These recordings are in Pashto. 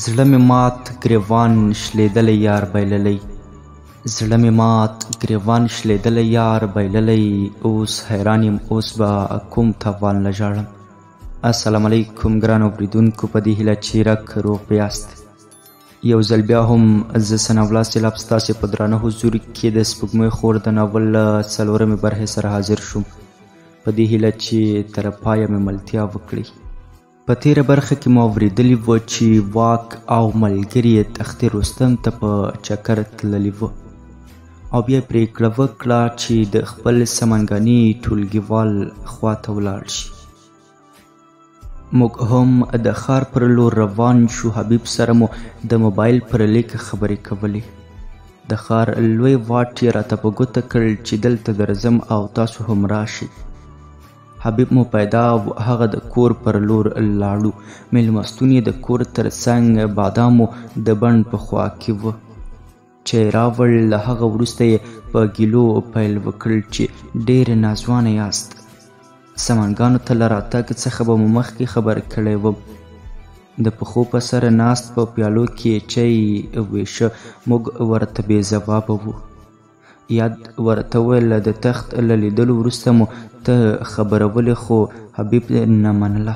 زړه مې مات ګریوان شلېدلی یار بایللی، زړه مې مات ګریوان شلېدلی یار بایللی، اوس حیران یم اوس به کوم تاوان له ژاړم. السلام علیکم ګرانو اورېدونکو، په دې هیله چې رک روغ به یاست. یو ځل بیا هم زه ثناءالله سیلاب ستاسې په درانه حضور کې د سپوږمۍ خور د ناول له څلورمې برخې سره حاضر شوم، په دې هیله چې تر پایه مې ملتیا وکړي. په تیره برخه کې مو اورېدلي وه چې واک او ملګري یې تختې رستم ته په چکر تللي وه او بیا یې پرېکړه وکړه چې د خپل سمنګاني ټولګیوال خواته ولاړ شي. موږ هم د ښار پر لور روان شو. حبیب سره مو د موبایل پر لیک خبرې کولې. د ښار لوی واټ یې راته په ګوته کړ چې دلته درځم او تاسو هم راشئ. حبیب مو پیدا هغه د کور پر لور لاړو. میلمستون یې د کور تر څنګ بادامو د بڼ په خوا کې وه. چای راوړ. له هغه وروسته یې په ګیلو پیل وکړ چې ډېر نازوانه یاست. سمنګانو ته له راتګ څخه به مو مخکې خبر کړی وم. د پښو په سره ناست په پیالو کې چای ویشه. موږ ورته بې ځوابه وو. یاد ورته وویل د تخت له لیدلو وروسته مو ته خبره ولې، خو حبیب نه منله.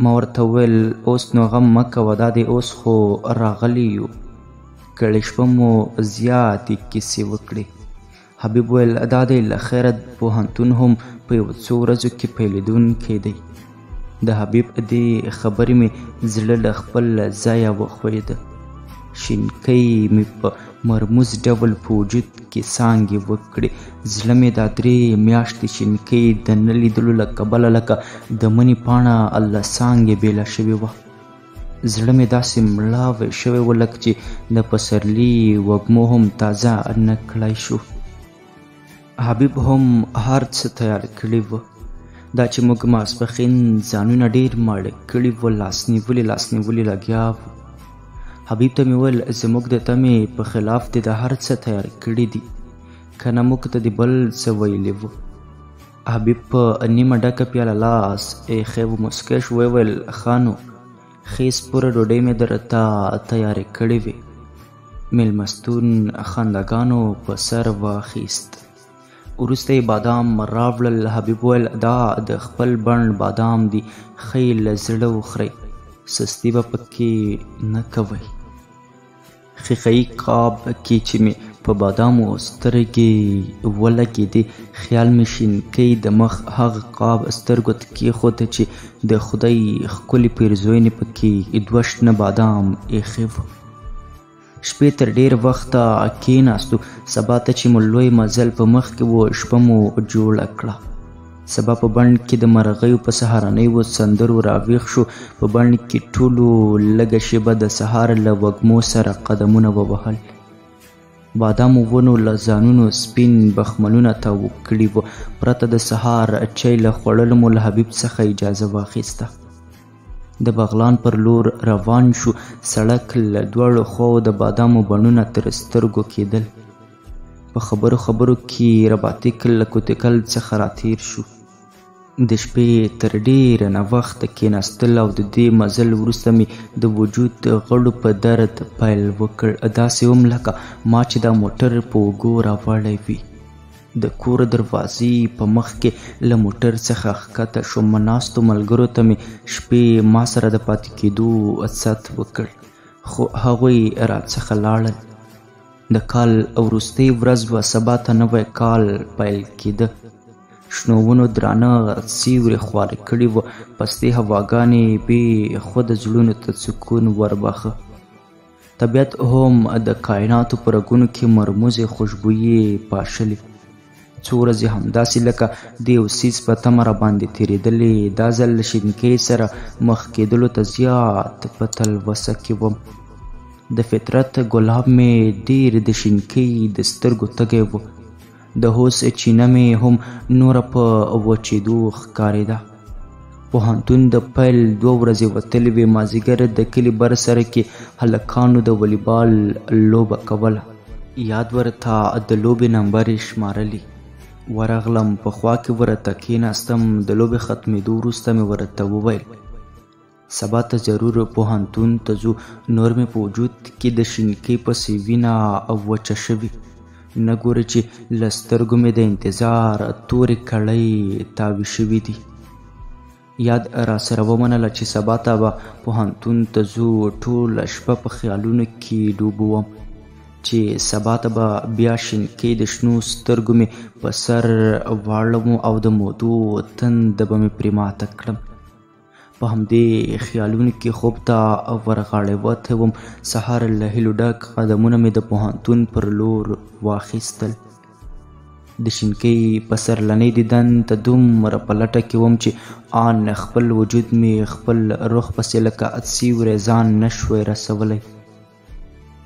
ما ورته وویل اوس نو غم مه کوه، دا دی اوس خو راغلی یو، کړې شپه مو زیاتې کیسې وکړې. حبیب ویل دا دی له خیره پوهنتون هم په یو څو ورځو کې پیلېدونکی دی. د حبیب دې خبرې مې زړه له خپل ځایه وښویده. شینکۍ مې په مرموز ډول په وجود کې څانګې وکړې. زړه مې دا 3 میاشتې شینکۍ د نه لیدلو له کبله لکه د مني پاڼه له څانګې بېله شوې وه. زړه مې داسې مړاوی شوی و لکه چې د پسرلي وږمو هم تازه نه کړی شو. حبیب هم هر څه تیار کړي وه. دا چې موږ ماسپښین ځانونه ډېر ماړه کړي وو، لاس نیولي لګیا وو. حبیب ته مې ویل زموږ د تمې په خلاف دې د هر څه تیار کړي دي، که نه موږ ته دې بل څه ویلي وو. حبیب په نیمه ډکه پیاله لاس ایښی و. مسکی شو. ویل ښه نو ښې سپوره ډوډۍ مې درته تیارې کړې وې. میلمستون خنداګانو په سر واخیست. وروسته یې بادام راوړل. حبیب ویل دا د خپل بڼ بادام دي، ښه یې له زړه وخورئ، سستي به پکې نه کوئ. ښیښهیي قاب کې چې مې په بادامو سترګې ولګېدې، خیال مې شینکۍ د مخ هغه قاب سترګو ته کېښوده چې د خدای ښکلې پیرزوینې پکې 2 شنه بادام ایښې وو. شپې تر ډېر وخته کېناستو. سبا ته چې مو لوی مزل په مخ کې و، شپه مو جوړه کړه. سبا په بڼ کې د مرغیو په سهارنیو سندرو راویښ شو. په بڼ کې ټولو لږه شیبه د سهار له وږمو سره قدمونه ووهل. بادامو ونو له ځانونو سپین بخملونه تاو کړي وو. پرته د سهار چای له خوړلو مو له حبیب څخه اجازه واخیسته. د بغلان پر لور روان شو. سړک له دواړو خواو د بادامو بڼونه تر سترګو کېدل. په خبرو کې رباطیک له کوتکل څخه راتېر شو. د شپې تر ډېره ناوخته کېناستل او د دې مزل وروسته مې د وجود غړو په درد پیل وکړ. داسې وم لکه ما چې دا موټر په اوږو راوړی وي. د کور دروازې په مخ کې له موټر څخه ښکته شوم. ناستو ملګرو ته مې شپې ما سره د پاتې کېدو ست وکړ، خو هغوی راڅخه لاړل. د کال وروستۍ ورځ وه. سبا ته نوی کال پیل کېده. شنو ونو درانه سیوري خواره کړي وو. پستې هواګانې بې خوده زړونو ته سکون وربخه. طبیعت هم د کائناتو په رګونو کې مرموزې خوشبويي پاشلې. څو ورځې همداسې لکه د یو څیز په تمه راباندې تېرېدلې. دا ځل له شینکۍ سره مخ کېدلو ته زیات په تلوسه کې وم. د فطرت ګلاب مې ډېر د شینکۍ د سترګو تږی و. د هوس چینه مې هم نوره په وچېدو ښکارېده. پوهنتون د پیل 2 ورځې وتلې وې. مازدیګر د کلي بر سره کې هلکانو د والیبال لوبه کوله. یاد ورته د لوبې نمبرې شمارلې. ورغلم، په خوا کې ورته کېناستم. د لوبې ختمېدو وروسته مې ورته وویل سبا ته ضرور پوهنتون ته ځو، نور مې په وجود کې د شینکۍ پسې وینه وچه شوې. نه ګورې چې له سترګو مې د انتظار تورې کړۍ تاوې شوي دي. یاد را سره ومنله چې سبا ته به پوهنتون ته ځو. ټوله شپه په خیالونو کې ډوب وم چې سبا ته به بیا شینکۍ د شنو سترګو مې په سر واړم او د مودو تنده به مې پرې ماته کړم. په همدې خیالونو کې خوب ته ورغاړې وتی وم. سهار له هیلو ډک قدمونه مې د پوهنتون پر لور واخیستل. د شینکۍ پسرلنۍ دیدن ته دومره په لټه کې وم چې آن خپل وجود مې خپل روح پسې لکه سیوری ځان نشوی رسولی.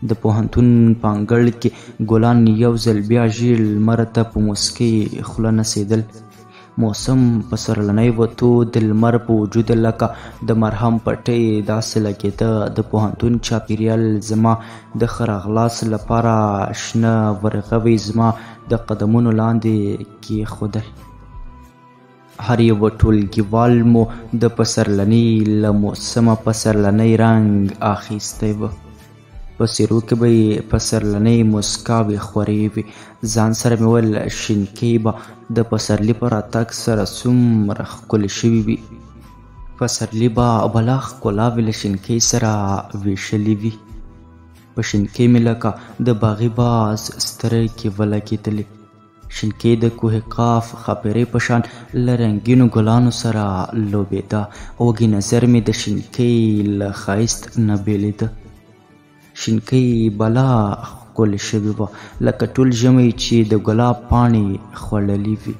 د پوهنتون په انګړ کې ګلان یو ځل بیا ژیړ لمر ته په موسکۍ خوله نڅېدل. موسم پسرلنۍ و، تود لمر په وجود لکه د مرهم پټۍ داسې لګېده. د پوهنتون چاپېریال زما د ښه راغلاست لپاره شنه ورغوي زما د قدمونو لاندې کېښودل. هر یو ټولګیوال مو د پسرلنۍ له موسمه پسرلنۍ رنګ اخیستی و. په څېرو کې به یې پسرلنۍ موسکاوې خورې وې. ځان سره مې ویل شینکۍ به د پسرلي په راتګ سره څومره ښکلې شوې وي. پسرلي به بلا ښکلاوې له شینکۍ سره ویشلې وي. په شینکۍ مې لکه د باغي باز سترګې ولګېدلې. شینکۍ د کوه قاف ښاپېرۍ په شان له رنګینو ګلانو سره لوبېده. وږی نظر مې د شینکۍ له ښایست نه بېلېده. شینکۍ بلا ښکلې شوې وه لکه ټول ژمی چې د ګلاب پاڼې خوړلي وي.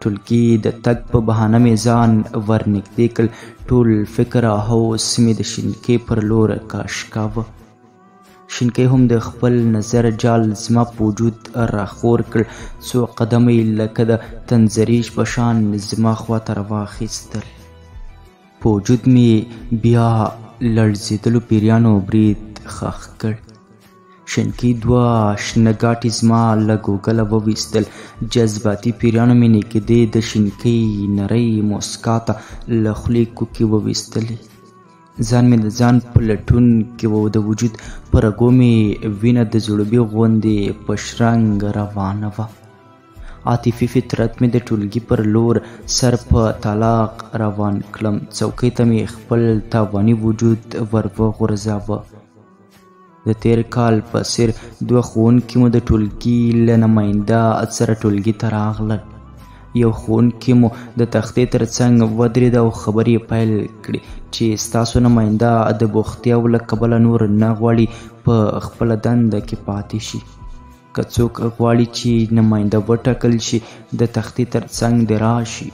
ټولګي د تګ په بهانه مې ځان ورنږدې کړ. ټول فکر او هوس مې د شینکۍ پر لور کش کاوه. شینکۍ هم د خپل نظر جال زما په وجود راخور کړ. څو قدمه یې لکه د تنزریش په شان زما خواته راواخیستل. په وجود مې بیا لړزېدلو پیریانو برید ښخ کړ. شینکۍ دوه شنه ګاټې زما له ګوګله وویستل. جذباتي پیریانو مې نږدې د شینکۍ نرۍ موسکا ته له خولې کوکې وویستلې. ځان مې د ځان په لټون کې و. د وجود په رګو مې وینه د ځړوبي غوندې په شرنګ روانه وه. عاطفي فطرت مې د ټولګي پر لور سر په طلاق روان کړم. څوکۍ ته مې خپل تاواني وجود ور وغورځاوه. د تیر کال په څېر دوه ښوونکي مو د ټولګي له نماینده سره ټولګي ته راغلل. یو ښوونکي مو د تختې تر څنګ ودرېد او خبرې یې پیل کړې چې ستاسو نماینده د بوختیاو له کبله نور نه غواړي په خپله دنده کې پاتې شي. که څوک غواړي چې نماینده وټاکل شي د تختې تر څنګ دې راشي.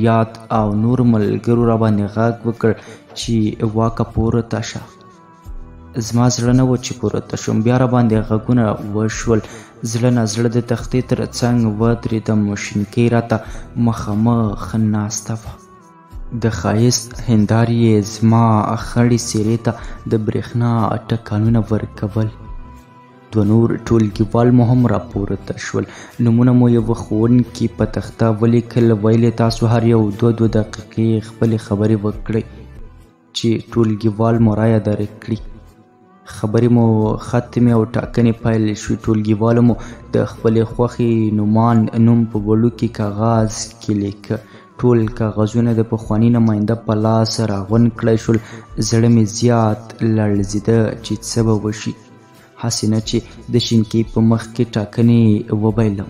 یاد او نور ملګرو راباندې غږ وکړ چې واکه پورته شه. زما زړه نه و چې پورته شم. بیا راباندې غږونه وشول. زړه نازړه د تختې تر څنګ ودرېدم. شینکۍ راته مخامخ ناسته وه. د ښایست هندارې یې زما خړې څېرې ته د برېښنا ټکانونه ورکول. دوه نور ټولګیوال مو هم راپورته شول. نومونه مو یوه ښوونکي په تخته ولیکل. ویل یې تاسو هر یو 2 دقیقې خپلې خبرې وکړئ چې ټولګیوال مو رایه درکړي. خبرې مو ختمې او ټاکنې پیل شوې. ټولګیوالو مو د خپلې خوښې نوم په وړوکي کاغذ کې لیکه. ټول کاغذونه د پخواني نماینده په لاس راغونډ کړای شول. زړه مې زیات لړزېده چې څه به وشي. هسې نه چې د شینکۍ په مخ کې ټاکنې وبایلم.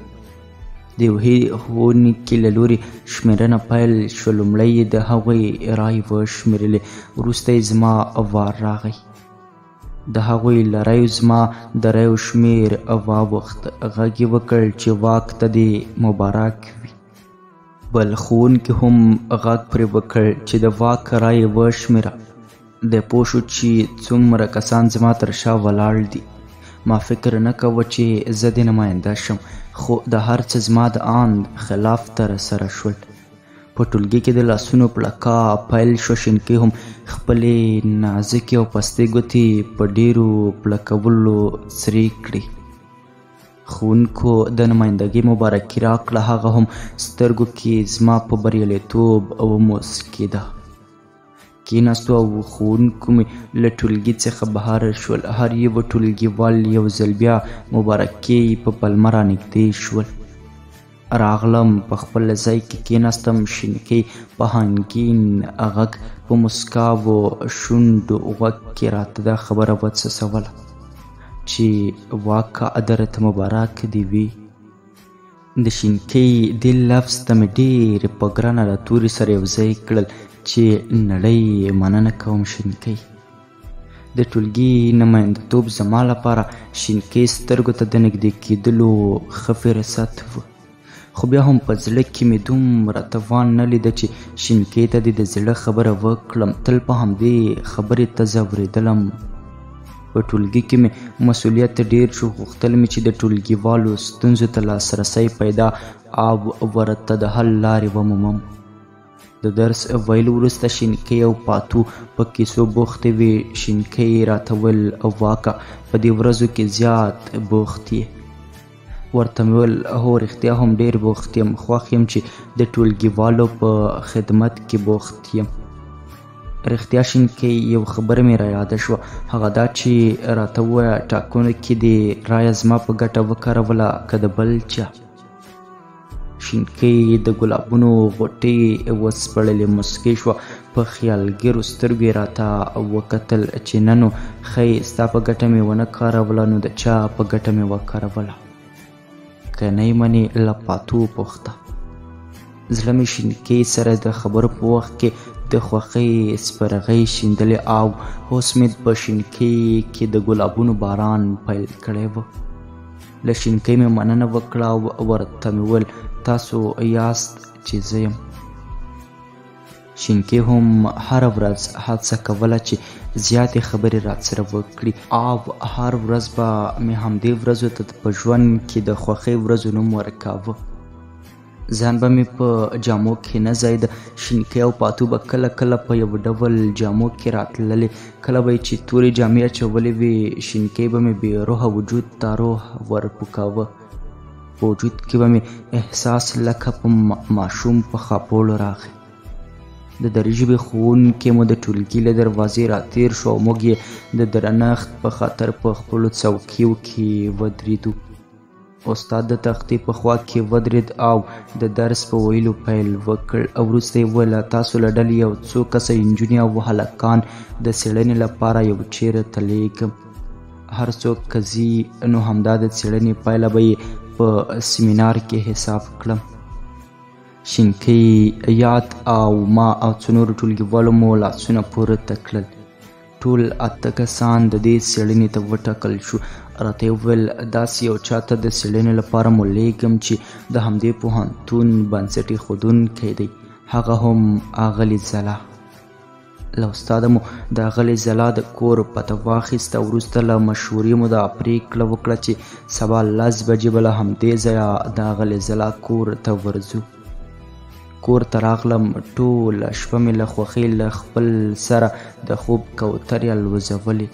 د یوې ښوونکي له لورې شمېرنه پیل شوه. لومړی یې د هغوی رایې وشمېرلې. وروسته یې زما وار راغی. د هغوی له رایو زما د رایو شمېر واوښت. غږ یې وکړ چې واک ته دې مبارک وي. بل ښوونکي هم غږ پرې وکړ چې د واک رایې وشمېره. دی پوه شو چې څومره کسان زما تر شا ولاړ دي. ما فکر نه کوه چې زه د نماینده شم، خو د هر څه زما د آند خلاف ترسره شول. په ټولګي کې د لاسونو پړکا پیل شو. شینکۍ هم خپلې نازکې او پستې ګوتې په ډېرو پړکولو سرې کړې. ښوونکو د نمایندګۍ مبارکي راکړه. هغه هم سترګو کې زما په بریالیتوب وموسکېده. کېناستو او ښوونکو مې له ټولګي څخه بهر شول. هر یوه ټولګیوال یو ځل بیا مبارکي په پلمه رانږدې شول. راغلم، په خپل ځای کې کېناستم. شینکۍ په هنګین غږ په مسکاو شونډو غوږ کې راته دا خبره وڅڅوله چې واقعه درته مبارک دې وي. د شینکۍ دې لفظ ته مې ډېرې په ګرانه له تورې سره یو ځای کړل چې نړۍ مننه کوم شینکۍ. د ټولګي نمایندتوب زما لپاره شینکۍ سترګو ته د نږدې کېدلو ښه فرصت و، خو بیا هم په زړه کې مې دومره توان نه لیده چې شینکۍ ته دې د زړه خبره وکړم. تل په همدې خبرې ته ځورېدلم. په ټولګي کې مې مسؤلیت ډېر شو. غوښتل مې چې د ټولګیوالو ستونزو ته لاسرسی پیدا او ورته د حل لارې ومومم. د درس ویلو وروسته شینکۍ او پاتو په کیسو بوختې وې. شینکۍ راته ویل واکه په دې ورځو کې زیات بوخت یې. ورته مې ویل هو رښتیا هم ډېر بوخت یم. خوښ یم چې د ټولګیوالو په خدمت کې بوخت یم. رښتیا شینکۍ یو خبره مې رایاده شوه، هغه دا چې راته ووایه ټاکنو کې دې رایه زما په ګټه وکاروله که د بل چا. شینکۍ د ګلابونو غوټۍ وسپړلې موسکۍ شوه. په خیالګرو سترګو یې راته وکتل چې نه نو ښایي ستا په ګټه مې ونه کاروله نو د چا په ګټه مې وکاروله. که نه یې منې له پاتو وپوښته. زړه مې شینکۍ سره د خبرو په وخت کې د خوښۍ سپرغۍ شیندلې او اوس مې په شینکۍ کې د ګلابونو باران پیل کړی و. له شینکۍ مې مننه وکړه او ورته مې وویل تاسو یاست چې زه یم. شینکۍ هم هره ورځ هڅه کوله چې زیاتې خبرې راسره وکړي او هر ورځ به مې همدې ورځو ته په ژوند کې د خوښۍ ورځو نوم ورکاوه. ځان به مې په جامو کې نه ځایده. شینکۍ او پاتو به کله کله په یو ډول جامو کې راتللې. کله به یې چې تورې جامې اچولې وې شینکۍ به مې بې روحه وجود ته روح ورپوکاوه. په وجود کې به مې احساس لکه په ماشوم په خاپوړو راغی. د دري ژبې ښوونکی مو د ټولګي له دروازې راتېر شو او موږ یې د درنښت په خاطر په خپلو څوکیو کې ودرېدو. استاد د تختې په خوا کې ودرېد او د درس په ویلو پیل وکړ. وروسته یې وویل تاسو له ډلې یو څو کسه نجونې او هلکان د څېړنې لپاره یو چیرې ته لیږم. هر څوک که ځي نو همدا د څېړنې پایله به یې په سیمینار کې حساب کړم. شینکۍ یاد او ما او څو نورو ټولګیوالو مو لاسونه پورته کړل. ټول 8 کسان د دې څېړنې ته وټاکل شو. راته یې وویل داسې یو چاته د څېړنې لپاره مو لیږم چې د همدې پوهنتون بنسټ ایښودونکی دی، هغه هم اغلې ځلا. له استاده مو د اغلې ځلا د کور پته واخیسته. وروسته له مشورې مو دا پرېکړه وکړه چې سبا 10 بجې به له همدې ځایه د اغلې ځلا کور ته ورځو. کور ته راغلم. ټوله شپه مې له خوښۍ له خپل سره د خوب کوترې الوځولې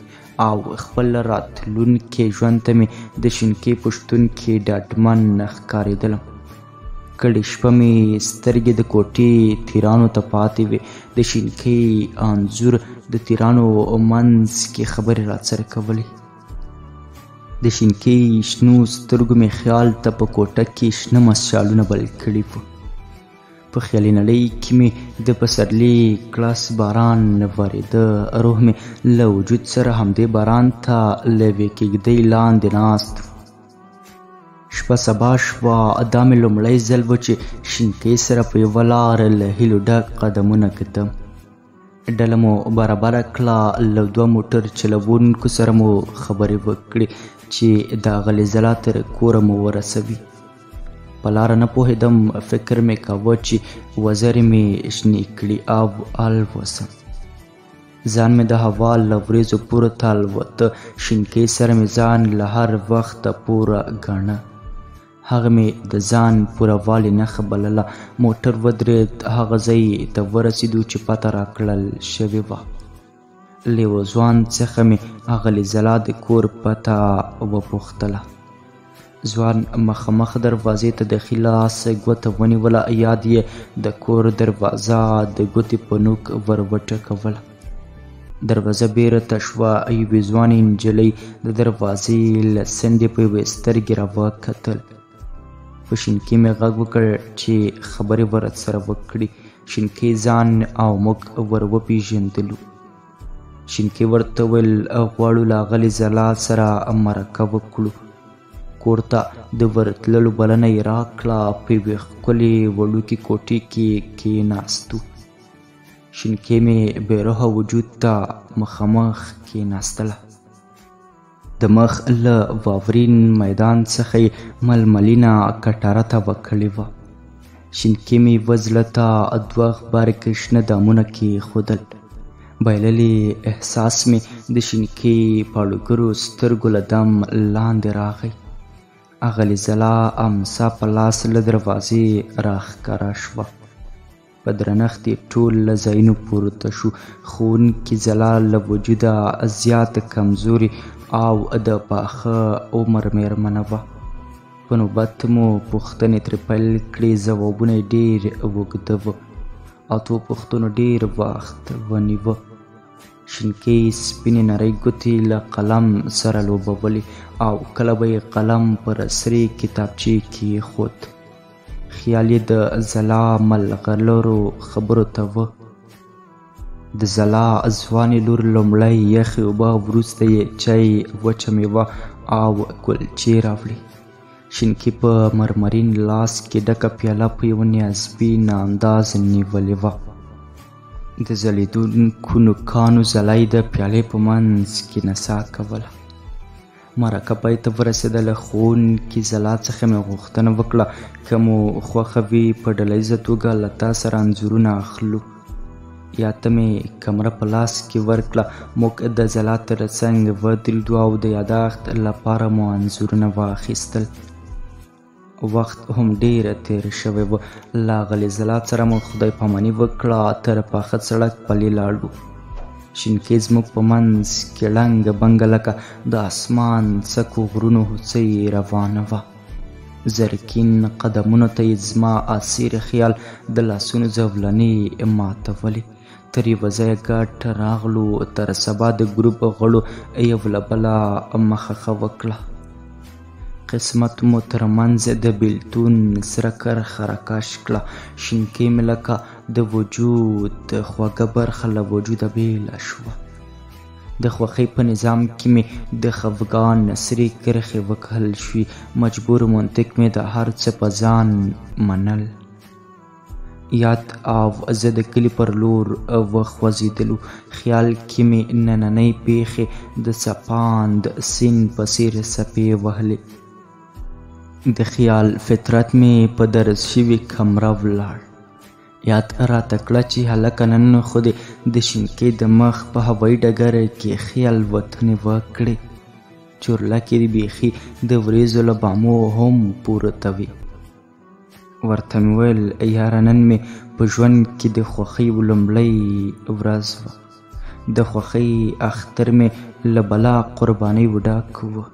او خپل راتلونکي ژوند ته مې د شینکۍ په شتون کې ډاډمن ښکارېدلم. کړې شپه مې سترګې د کوټې تیرانو ته پاتې وې. د شینکۍ انځور د تیرانو منځ کې خبرې راسره کولې. د شینکۍ شنو سترګو مې خیال ته په کوټه کې شنه مسجالونه بل کړي وو. په خیالي نړۍ کې مې د پسرلي کلس باران ورېده. روح مې له وجود سره همدې باران ته له یوې کېږدۍ لاندې ناست و. شپه سبا شوه. دا مې لومړی ځل و چې شینکۍ سره په یوه لاره له هیلو ډک قدمونه ږدم. ډله مو برابره کړه. له 2 موټر چلوونکو سره مو خبرې وکړې چې د اغلې ځلا تر کوره مو ورسوي. په لاره نه پوهېدم. فکر مې کاوه چې وزرې مې شنې کړي او الوزم. ځان مې د هوا له وریځو پورته الوته. شینکۍ سره مې ځان له هر وخته پوره ګاڼه. هغه مې د ځان پوروالي نښه بلله. موټر ودرېد. هغه ځای ته ورسېدو چې پته راکړل شوې وه. له یوه ځوان څخه مې اغلې ځلا د کور پته وپوښتله. ځوان مخامخ دروازې ته د ښي لاس ګوته ونیوله، یاد یې د کور دروازه د ګوتې په نوک ور وټکوله. دروازه بیرته شوه. یوې ځوانې نجلۍ د دروازې له څنډې په یوې سترګې راوکتل. په شینکي مې غږ وکړ چې خبرې ورسره وکړي. شینکي ځان او موږ ور وپېژندلو. شینکي ورته وویل غواړو له اغلې ځلا سره مرکه وکړو. کور ته د ورتللو بلنه یې راکړه. په یوې ښکلې وړوکې کوټې کې کېناستو. شینکي مې بېروحه وجود ته مخامخ کېناستله. د مخ له واورین میدان څخه یې ململینه کټاره تاوه کړې وه. شینکي مې یوه زړه ته دوه غبرګ شنه دامونه کېښودل. بایللې احساس مې د شینکي پاړوګرو سترګو له دم لاندې راغی. اغلې ځلا امسا په لاس له دروازې راښکاره شوه. په درنښت یې ټول له ځایونو پورته شو. ښوونکې ځلا له وجوده زیاته کمزوري او د پاخه عمر مېرمنه وه. په نوبت مو پوښتنې ترې پیل کړې. ځوابونه یې ډېر اوږده وه. اتو پوښتنو ډېر وخت ونیوه. شینکي سپینې نرۍ ګوتې له قلم سره لوبولې او کله به یې قلم پر سرې کتابچې کېښود. خیال یې د ځلا ملغلرو خبرو ته و. د ځلا ځوانې لور لومړی یخې اوبه، وروسته یې چای، وچه میوه او کلچې راوړې. شینکي په مرمرین لاس کې ډکه پیاله په یوه نیازبین انداز نیولې وه. د ځلېدونکو نوکانو ځلا یې د پیالې په منځ کې نڅا کوله. مرکه پای ته ورسېدله. ښوونکي ځلا څخه مې غوښتنه وکړه که مو خوښه وي په ډله توګه له تا سره انځورونه اخلو. یا ته مې کمره په لاس کې ورکړه. موږ د ځلا تر څنګ ودرېدو او د یاداښت لپاره مو انځورونه واخیستل. وخت هم ډېره تېره شوی و. له اغلې ځلا سره مو خدای پاماني وکړه. تر پاخه سړک پلي لاړو. شینکي زموږ په منځ کې ړنګه بنګه لکه د اسمان څکو غرونو هوسۍ روانه وه. زرکین قدمونو ته یې زما اسیر خیال د لاسونو زولنې ماتولې. تر یوه ځایه ګډ راغلو. تر سبا د ګروپ غړو یو له بله مخه وکړه. قسمت مو تر منځ د بېلتون سره کرښه راکش کړه. شینکي مې لکه د وجود خوږه برخه له وجوده بېله شوه. د خوښۍ په نظام کې مې د خفګان سرې کرښې وکهل شوې. مجبور منطق مې د هر څه په ځان منل. یاد او زه د کلي پر لور وخوځېدلو. خیال کې مې نننۍ پیښې د څپاند سیند په څېر څپې وهلې. د خیال فطرت مې په درز شوې کمره ولاړ. یاد راته کړه چې هلکه نن خو دې د شینکي د مخ په هوایي ډګر کې خیال وطنې وکړې. چورلکې دې بیخي د وریځو له بامو هم پورته وي. ورته مې ویل یاره نن مې په ژوند کې د خوښۍ لومړۍ ورځ وه. د خوښۍ اختر مې له بلا قربانۍ ډک و.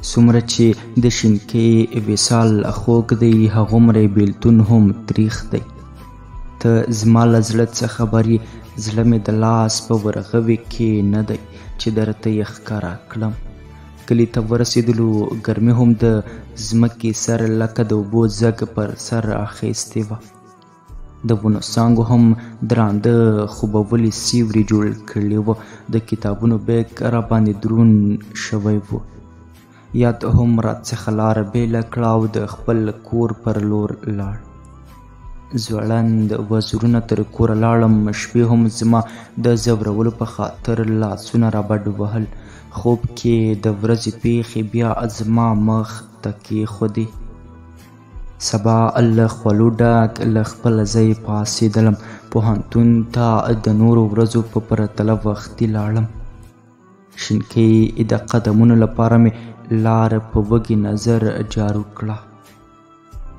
څومره چې د شینکي وصال خوږ دی هغومره بېلتون هم تریخ دی. ته زما له زړه څه خبر یې؟ زړه مې د لاس په ورغوي کې نه دی چې درته یې ښکاره کړم. کلي ته ورسېدلو. ګرمي هم د ځمکې سر لکه د اوبو زګ پر سر اخیستې وه. د ونو څانګو هم درانده خوبولي سیوري جوړ کړي وه. د کتابونو بیګ راباندې دروند شوی و. یاد هم راڅخه لاره بېله کړه او د خپل کور پر لور لاړ. ځوړند وزرونه تر کوره لاړم. شپې هم زما د ځورولو په خاطر لاسونه رابډ وهل. خوب کې د ورځې پیښې بیا زما مخ ته کېښودې. سبا له خولو ډک له خپله ځای پاڅېدلم. پوهنتون ته د نورو ورځو په پرتله وختي لاړم. شینکي د قدمونو لپاره مې لاره په وږي نظر جارو کړه.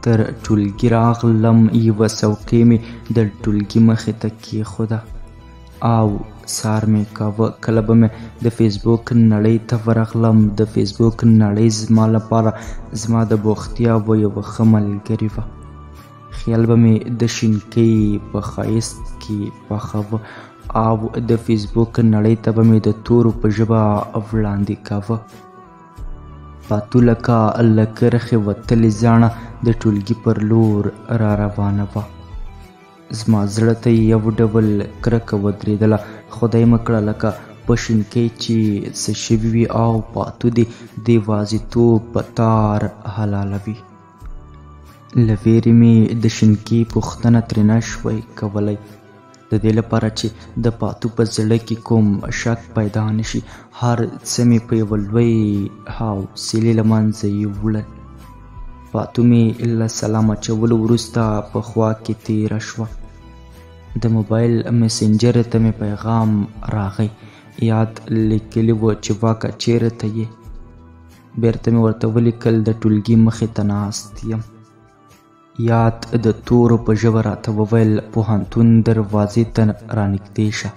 تر ټولګي راغلم. یوه څوکۍ مې د ټولګي مخې ته کېښوده. او سار مې کاوه. کله به مې د فیسبوک نړۍ ته ورغلم. د فیسبوک نړۍ زما لپاره زما د بوختیاوو یوه ښه ملګرې وه. خیال به مې د شینکۍ په ښایست کې پخاوه او د فیسبوک نړۍ ته به مې د تورو په ژبه وړاندې کاوه. پاتو لکه کرښې وتلې زاڼه د ټولګي پر لور را روانه وه. زما زړه ته یو ډول کرکه ودرېدله. خدای مه کړه لکه په شینکۍ چې څه شوي وي او پاتو دې د یوازیتوب په تار حلالوي. له ویرې مې د شینکۍ پوښتنه ترې نه شوی کولی، د دې لپاره چې د پاتو په زړه کې کوم شک پیدا نه شي. هر څه مې په یوه لوی حوصلې له منځه یوړل. پاتو مې له سلام اچولو وروسته په خوا کې تېره شوه. د موبایل مسنجر ته مې پیغام راغی. یاد لیکلي و چې واکه چیرته ته یې؟ بیرته مې ورته ولیکل د ټولګي مخې ته ناست یم. یاد د تورو په ژبه راته وویل پوهنتون دروازې ته رانږدې شه.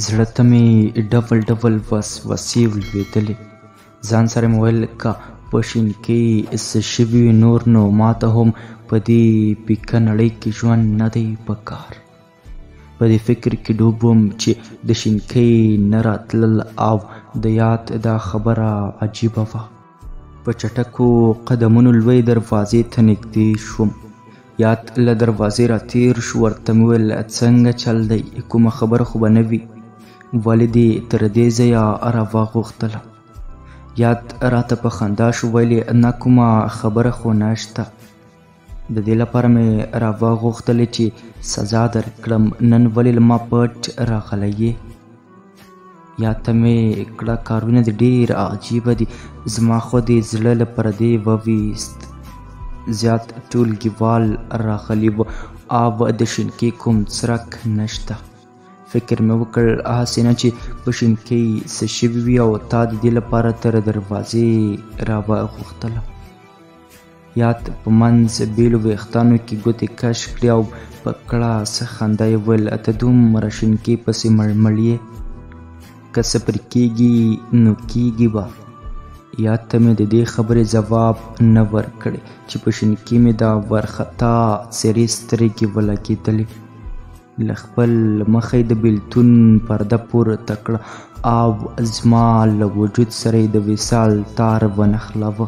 زړه ته مې ډول ډول وسوسې ولوېدلې. ځان سره مې ویل که په شینکۍ څه شوي وي نور نو ماته هم په دې پیکه نړۍ کې ژوند نه دی په کار. په دې فکر کې ډوب وم چې د شینکۍ نه راتلل او د یاد دا خبره عجیبه وه. په چټکو قدمونو لوی دروازې ته نږدې شوم. یاد له دروازې راتېر شو. ورته مې وویل څنګه چل دی؟ کومه خبره خو به نه وي؟ ولې دې تر دې ځایه راواغوښتله؟ یاد راته په خندا شو. ویلې نه کومه خبره خو نشته. د دې لپاره مې راواغوښتلې چې سزا درکړم. نن ولې له ما پټ راغلی یې؟ یاد ته مې کړه کارونه دې ډېر عجیبه دي. زما خو دې زړه له پردې وویست. زیات ټولګیوال راغلي وو او د شینکۍ کوم څرک نشته. فکر مې وکړ هسې نه چې په شینکۍ څه شوي وي او تا د دې لپاره تر دروازې راواغوښتله. یاد په منځ بیلو ویښتانو کې ګوتې کش کړې او په کړه څه خندا یې وویل ته دومره شینکۍ پسې مړمړ یې؟ که څه پرې کېږي نو کېږي به. یاد ته مې د دې خبرې ځواب نه ورکړی چې په شینکۍ مې دا ورخطا څیرې سترګې ولګېدلې. له خپل مخه د بیلتون پرده پورته کړه او زما له وجود سره یې د وصال تار ونښلاوه.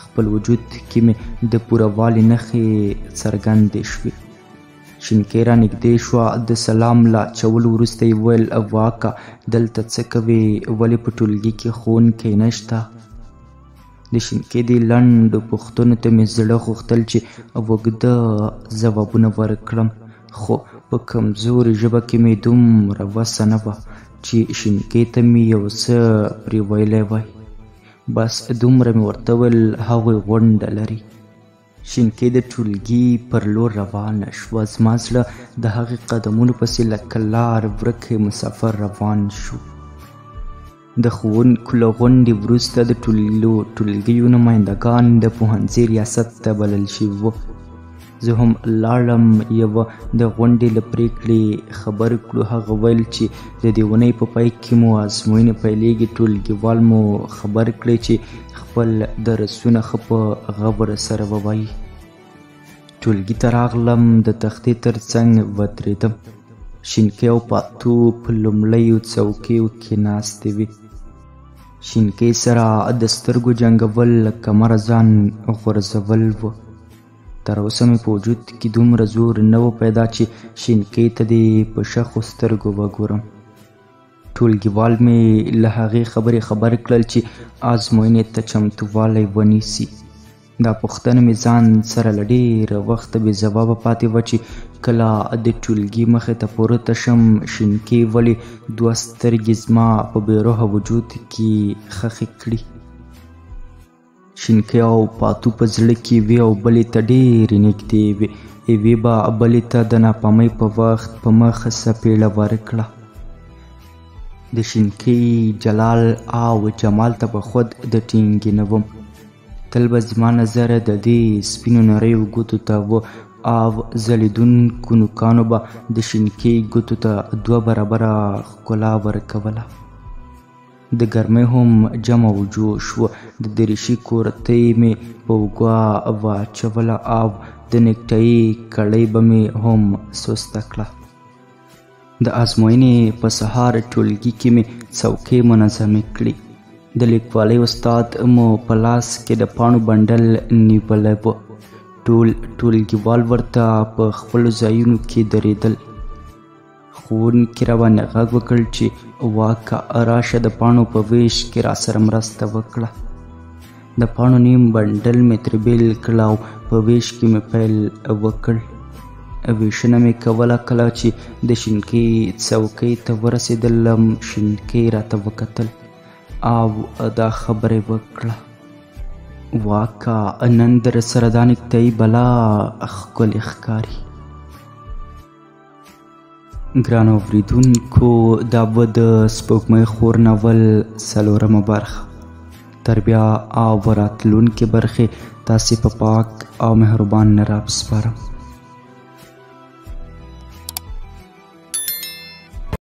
خپل وجود کې مې د پوروالي نښې څرګندې شوې. شینکۍ را نږدې شوه. د سلام له اچولو وروسته یې وویل واکه دلته څه کوې؟ ولې په ټولګي کې ښوونکی نشته؟ د شینکۍ دې لنډو پوښتنو ته مې زړه غوښتل چې اوږده ځوابونه ورکړم، خو په کمزورې ژبه کې مې دومره وسه نه وه چې شینکۍ ته مې یو څه پرې ویلی وای. بس دومره مې ورته ویل هغوی غونډه لري. شینکۍ د ټولګي پر لور روانه شوه. زما زړه د هغې قدمونو پسې لکه لار ورکی مسافر روان شو. د ښوونکو له غونډې وروسته د ټولګیو نمایندګان د پوهنځي ریاست ته بلل شوي وو. زه هم لاړم. یوه د غونډې له پرېکړې خبر کړو. هغه ویل چې د دې اونۍ په پای کې مو ازموینې پیلېږي. ټولګیوال مو خبر کړی چې خپل درسونه ښه په غور سره ووایي. ټولګي ته راغلم. د تختې تر څنګ ودرېدم. شینکۍ او پاتو په لومړیو څوکیو کې ناستې وې. شینکۍ سره د سترګو جنګول له کمره ځان غورځول و. تر اوسه مې په وجود کې دومره زور نه و پیدا چې شینکۍ ته دې په شخو سترګو وګورم. ټولګیوال مې له هغې خبرې خبر کړل چې ازموینې ته چمتووالی ونیسي. دا پوښتنه مې ځان سره له ډېره وخته بې ځوابه پاتې وه چې کله د ټولګي مخې ته پورته شم شینکۍ ولې دوه سترګې زما په بېروحه وجود کې ښخې کړي. شینکۍ او پاتو په زړه کې وې او بلې ته ډېرې نږدې وې. یوې به بلې ته د ناپامۍ په وخت په مخ څپېړه ورکړه. د شینکۍ جلال او جمال ته به خود د ټینګې نه وم. تل به زما نظر د دې سپینو نریو ګوتو ته و. آو ځلېدونکو نوکانو به د شینکۍ ګوتو ته 2 برابره ښکلا ورکوله. د ګرمۍ هم جمع و جوش و. د دریشي کورتۍ مې په اوږه واچوله او د نیکټایي کړۍ به مې هم سسته کړه. د ازموینې په سهار ټولګي کې مې څوکۍ منظمې کړې. د لیکوالۍ استاد مو په لاس کې د پاڼو بنډل نیولی و. ټول ټولګیوال ورته په خپلو ځایونو کې درېدل. ښوونکي راباندې غږ وکړ چې واکه راشه د پاڼو په ویش کې راسره مرسته وکړه. د پاڼو نیم بنډل مې ترې بېل کړ او په ویش کې مې پیل وکړ. ویشنه مې کوله. کله چې د شینکۍ څوکۍ ته ورسېدلم شینکۍ راته وکتل او دا خبره یې وکړه: واکه نن در سره دا نیکټایي بلا ښکلې ښکاري. ګرانو اورېدونکو، دا به د سپوږمۍ خور ناول 4مه برخه. تر بیا او راتلونکې برخې تاسې په پاک او مهربان رب سپارم.